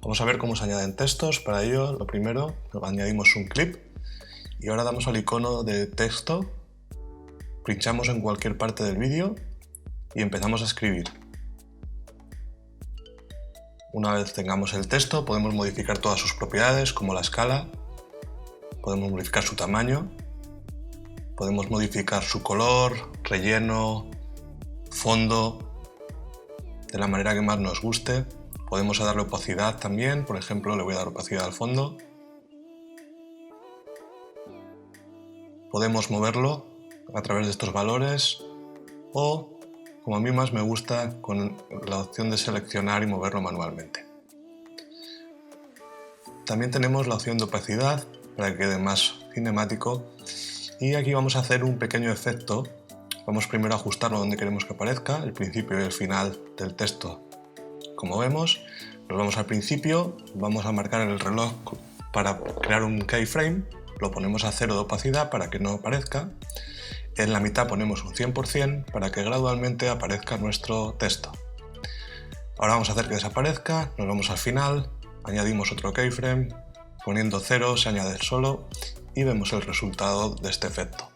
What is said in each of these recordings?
Vamos a ver cómo se añaden textos. Para ello, lo primero, añadimos un clip y ahora damos al icono de texto, pinchamos en cualquier parte del vídeo y empezamos a escribir. Una vez tengamos el texto, podemos modificar todas sus propiedades, como la escala, podemos modificar su tamaño, podemos modificar su color, relleno, fondo, de la manera que más nos guste. Podemos darle opacidad también, por ejemplo, le voy a dar opacidad al fondo. Podemos moverlo a través de estos valores o, como a mí más me gusta, con la opción de seleccionar y moverlo manualmente. También tenemos la opción de opacidad para que quede más cinemático y aquí vamos a hacer un pequeño efecto. Vamos primero a ajustarlo donde queremos que aparezca, el principio y el final del texto. Como vemos, nos vamos al principio, vamos a marcar el reloj para crear un keyframe, lo ponemos a 0 de opacidad para que no aparezca, en la mitad ponemos un 100% para que gradualmente aparezca nuestro texto. Ahora vamos a hacer que desaparezca, nos vamos al final, añadimos otro keyframe, poniendo 0 se añade el solo y vemos el resultado de este efecto.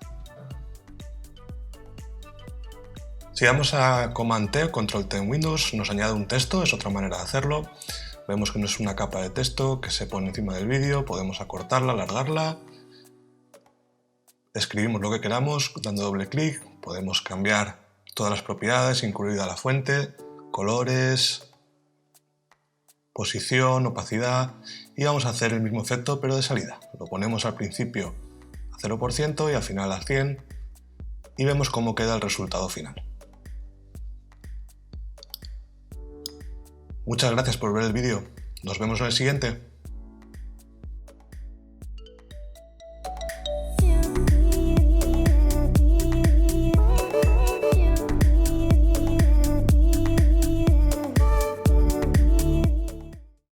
Si damos a Command T o Control T en Windows, nos añade un texto, es otra manera de hacerlo. Vemos que no es una capa de texto que se pone encima del vídeo, podemos acortarla, alargarla. Escribimos lo que queramos dando doble clic, podemos cambiar todas las propiedades, incluida la fuente, colores, posición, opacidad, y vamos a hacer el mismo efecto pero de salida. Lo ponemos al principio a 0% y al final a 100% y vemos cómo queda el resultado final. Muchas gracias por ver el vídeo. Nos vemos en el siguiente.